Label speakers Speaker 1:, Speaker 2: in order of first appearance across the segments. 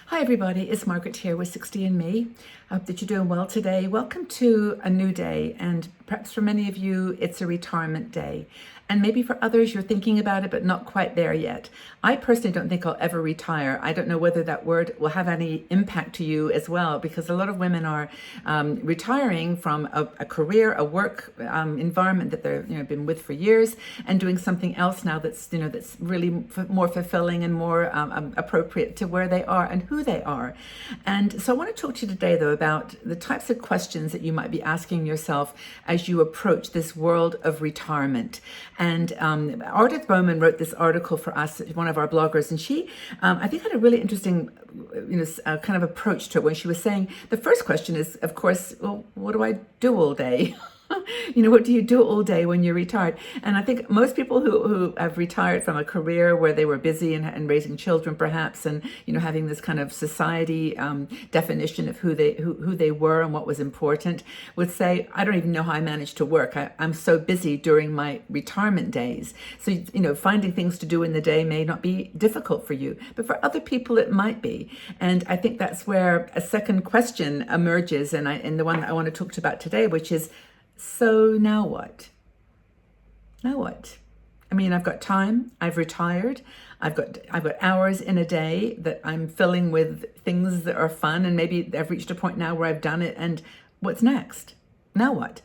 Speaker 1: Hi everybody, it's Margaret here with 60 and Me. I hope that you're doing well today. Welcome to a new day, and perhaps for many of you it's a retirement day. And maybe for others you're thinking about it but not quite there yet. I personally don't think I'll ever retire. I don't know whether that word will have any impact to you as well, because a lot of women are retiring from a career, a work environment that they've been with for years, and doing something else now that's really more fulfilling and more appropriate to where they are and who they are. And so I want to talk to you today, though, about the types of questions that you might be asking yourself as you approach this world of retirement. And Ardith Bowman wrote this article for us, one of our bloggers, and she, I think, had a really interesting, kind of approach to it when she was saying the first question is, of course, well, what do I do all day? What do you do all day when you're retired? And I think most people who have retired from a career where they were busy and raising children, perhaps, and having this kind of society definition of who they were and what was important, would say, I don't even know how I managed to work. I'm so busy during my retirement days. So finding things to do in the day may not be difficult for you, but for other people it might be. And I think that's where a second question emerges, and the one that I want to talk about today, which is, so now what? Now what? I mean, I've got time, I've retired, I've got hours in a day that I'm filling with things that are fun, and maybe I've reached a point now where I've done it, and what's next? Now what?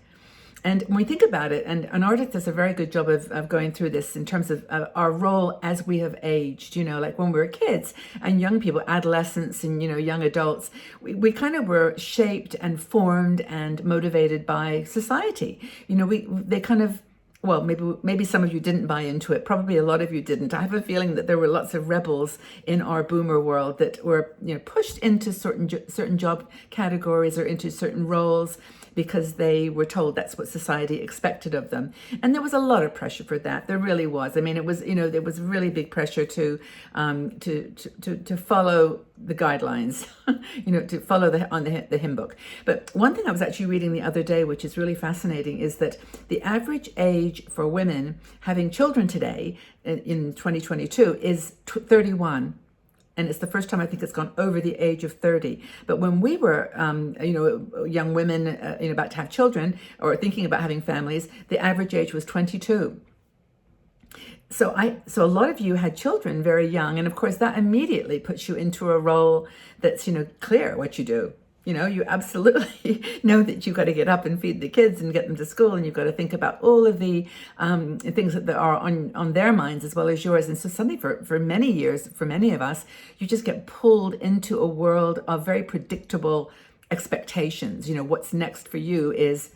Speaker 1: And when we think about it, and Ardith does a very good job of going through this in terms of our role as we have aged, like when we were kids and young people, adolescents and, young adults, we kind of were shaped and formed and motivated by society. They kind of, well, maybe some of you didn't buy into it. Probably a lot of you didn't. I have a feeling that there were lots of rebels in our boomer world that were, pushed into certain job categories or into certain roles because they were told that's what society expected of them. And there was a lot of pressure for that. There really was. I mean, it was, there was really big pressure to follow the guidelines, to follow the hymn book. But one thing I was actually reading the other day, which is really fascinating, is that the average age for women having children today in 2022 is 31. And it's the first time I think it's gone over the age of 30. But when we were, young women, about to have children or thinking about having families, the average age was 22. So a lot of you had children very young, and of course that immediately puts you into a role that's, clear what you do. You absolutely know that you've got to get up and feed the kids and get them to school, and you've got to think about all of the things that are on their minds as well as yours. And so suddenly for many years, for many of us, you just get pulled into a world of very predictable expectations. What's next for you is,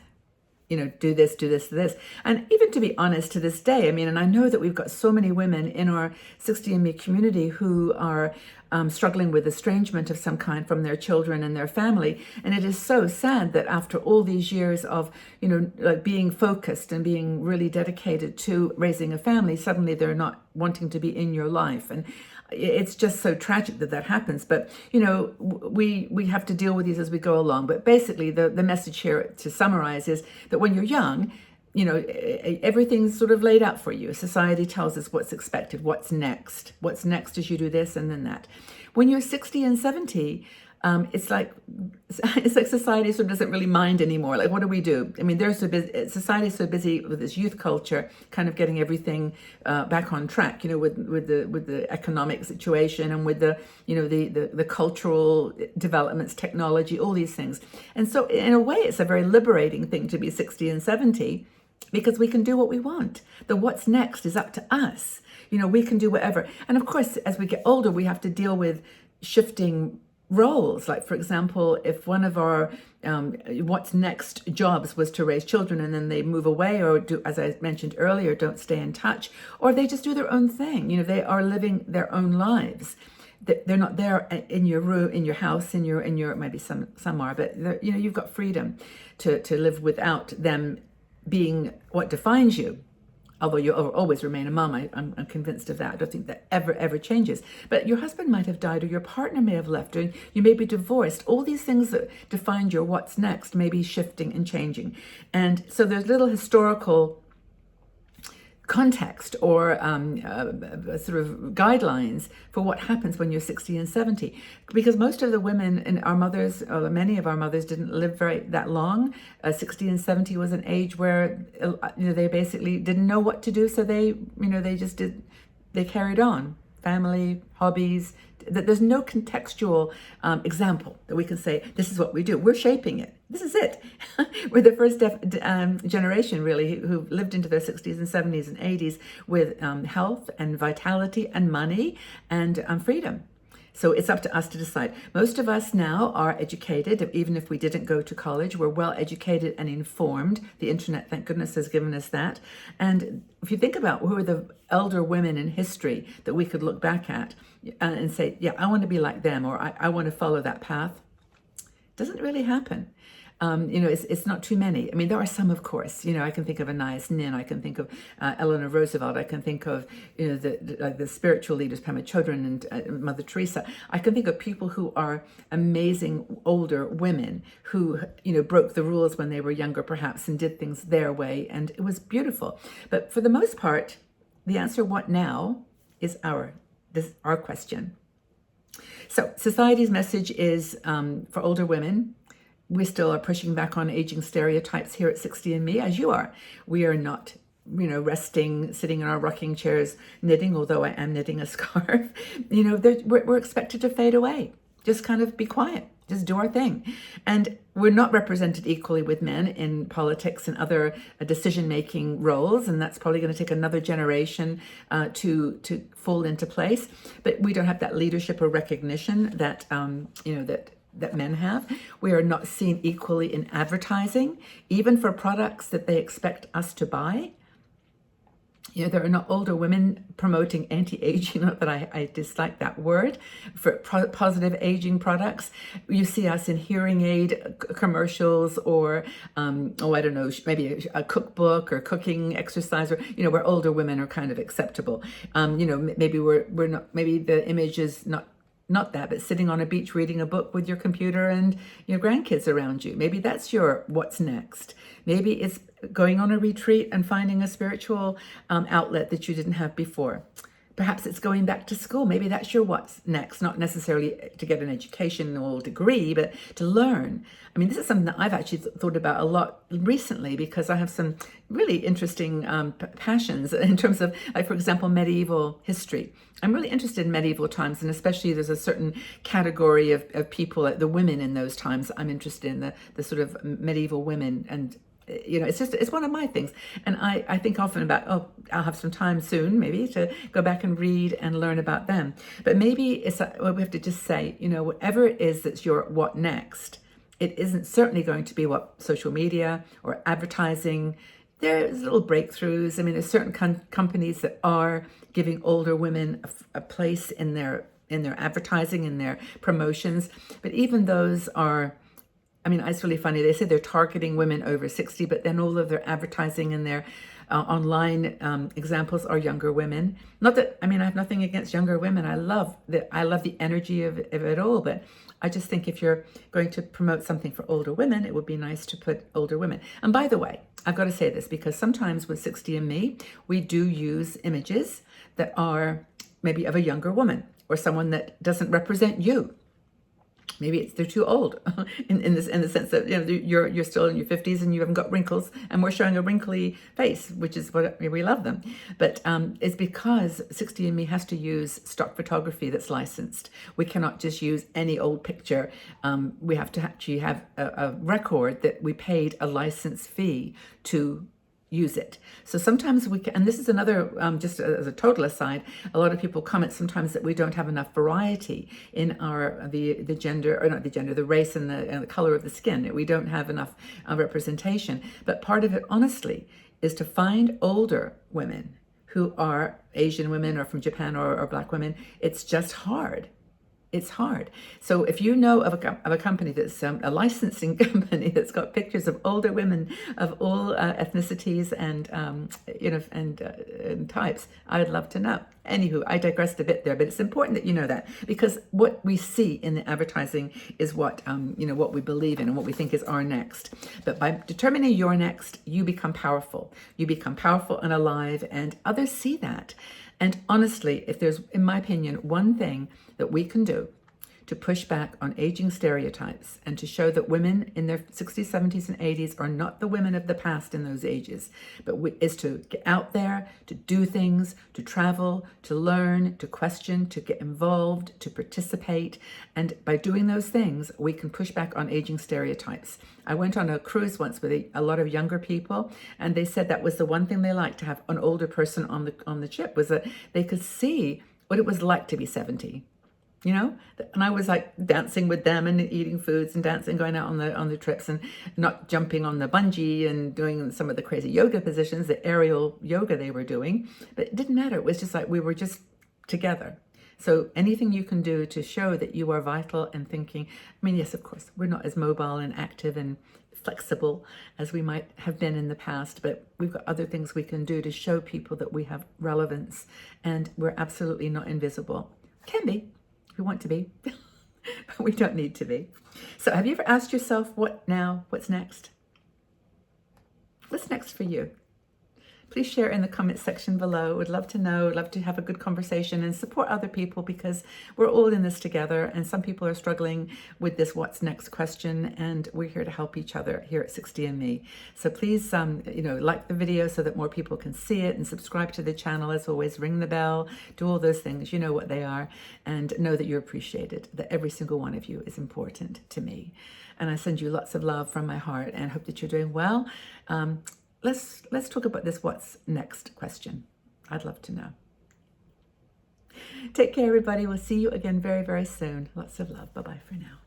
Speaker 1: do this, do this, do this. And even to be honest, to this day, and I know that we've got so many women in our 60 and Me community who are struggling with estrangement of some kind from their children and their family. And it is so sad that after all these years of, being focused and being really dedicated to raising a family, suddenly they're not wanting to be in your life. And it's just so tragic that happens. But, we have to deal with these as we go along. But basically, the message here, to summarize, is that when you're young, everything's sort of laid out for you. Society tells us what's expected, what's next. What's next is you do this and then that. When you're 60 and 70, it's like society sort of doesn't really mind anymore. Like, what do we do? They're so busy, society's so busy with this youth culture, kind of getting everything back on track. With the economic situation and with the cultural developments, technology, all these things. And so, in a way, it's a very liberating thing to be 60 and 70. Because we can do what we want. The what's next is up to us. We can do whatever. And of course, as we get older, we have to deal with shifting roles. Like, for example, if one of our what's next jobs was to raise children and then they move away, or do, as I mentioned earlier, don't stay in touch, or they just do their own thing. They are living their own lives. They're not there in your room, in your house, in your maybe some are, but you've got freedom to live without them being what defines you. Although you'll always remain a mom, I'm convinced of that. I don't think that ever changes. But your husband might have died, or your partner may have left, or you may be divorced. All these things that define your what's next may be shifting and changing. And so there's little historical context or sort of guidelines for what happens when you're 60 and 70, because most of the women and our mothers, or many of our mothers, didn't live that long. 60 and 70 was an age where they basically didn't know what to do, so they carried on family, hobbies. There's no contextual example that we can say, this is what we do. We're shaping it. This is it. We're the first generation, really, who lived into their 60s and 70s and 80s with health and vitality and money and freedom. So it's up to us to decide. Most of us now are educated, even if we didn't go to college. We're well educated and informed. The internet, thank goodness, has given us that. And if you think about who are the elder women in history that we could look back at and say, yeah, I want to be like them, or I want to follow that path, it doesn't really happen. It's not too many. I mean, there are some, of course. I can think of Anais Nin. I can think of Eleanor Roosevelt. I can think of the spiritual leaders, Pema Chodron and Mother Teresa. I can think of people who are amazing older women who broke the rules when they were younger, perhaps, and did things their way, and it was beautiful. But for the most part, the answer, what now, is our question. So society's message is for older women. We still are pushing back on aging stereotypes here at 60andMe, as you are. We are not, resting, sitting in our rocking chairs, knitting, although I am knitting a scarf. We're expected to fade away. Just kind of be quiet. Just do our thing. And we're not represented equally with men in politics and other decision-making roles, and that's probably going to take another generation to fall into place. But we don't have that leadership or recognition that that men have. We are not seen equally in advertising, even for products that they expect us to buy. There are not older women promoting anti-aging, not that I dislike that word, for positive aging products. You see us in hearing aid commercials or, I don't know, maybe a cookbook or cooking exercise, or, where older women are kind of acceptable. Maybe we're not, maybe the image is not that, but sitting on a beach reading a book with your computer and your grandkids around you. Maybe that's your what's next. Maybe it's going on a retreat and finding a spiritual outlet that you didn't have before. Perhaps it's going back to school. Maybe that's your what's next, not necessarily to get an educational degree, but to learn. I mean, this is something that I've actually thought about a lot recently, because I have some really interesting passions in terms of, like, for example, medieval history. I'm really interested in medieval times, and especially there's a certain category of people, like the women in those times. I'm interested in the sort of medieval women, and it's one of my things. And I think often about, I'll have some time soon, maybe, to go back and read and learn about them. But maybe we have to just say, whatever it is that's your what next, it isn't certainly going to be what social media or advertising. There's little breakthroughs. I mean, there's certain companies that are giving older women a place in their advertising, in their promotions. But even those are, it's really funny. They say they're targeting women over 60, but then all of their advertising and their online examples are younger women. Not that, I have nothing against younger women. I love the energy of it all, but I just think if you're going to promote something for older women, it would be nice to put older women. And by the way, I've got to say this, because sometimes with 60andMe, we do use images that are maybe of a younger woman or someone that doesn't represent you. Maybe they're too old in the sense that you're still in your 50s and you haven't got wrinkles, and we're showing a wrinkly face, which is what we love them. But it's because 60andMe has to use stock photography that's licensed. We cannot just use any old picture. We have to actually have a record that we paid a license fee to use it. So sometimes we can, and this is another, just as a total aside, a lot of people comment sometimes that we don't have enough variety in the gender, or not the gender, the race and the color of the skin. We don't have enough representation. But part of it, honestly, is to find older women who are Asian women or from Japan or Black women. It's just hard. It's hard. So if you know of a company that's a licensing company that's got pictures of older women of all ethnicities and and types, I'd love to know. Anywho, I digressed a bit there, but it's important that you know that, because what we see in the advertising is what what we believe in and what we think is our next. But by determining your next, you become powerful. You become powerful and alive, and others see that. And honestly, if there's, in my opinion, one thing that we can do to push back on aging stereotypes and to show that women in their 60s, 70s, and 80s are not the women of the past in those ages, but is to get out there, to do things, to travel, to learn, to question, to get involved, to participate. And by doing those things, we can push back on aging stereotypes. I went on a cruise once with a lot of younger people, and they said that was the one thing they liked, to have an older person on the ship, was that they could see what it was like to be 70. And I was like dancing with them and eating foods and dancing, going out on the trips, and not jumping on the bungee and doing some of the crazy yoga positions, the aerial yoga they were doing. But it didn't matter. It was just like we were just together. So anything you can do to show that you are vital and thinking. I mean, yes, of course, we're not as mobile and active and flexible as we might have been in the past, but we've got other things we can do to show people that we have relevance and we're absolutely not invisible. Can be. We want to be, but we don't need to be. So have you ever asked yourself, what now? What's next? What's next for you? Please share in the comment section below. Would love to know, love to have a good conversation and support other people, because we're all in this together, and some people are struggling with this what's next question, and we're here to help each other here at 60andMe. So please, like the video so that more people can see it, and subscribe to the channel. As always, ring the bell, do all those things. You know what they are, and know that you're appreciated, that every single one of you is important to me. And I send you lots of love from my heart and hope that you're doing well. Let's talk about this what's next question. I'd love to know. Take care, everybody. We'll see you again very, very soon. Lots of love. Bye-bye for now.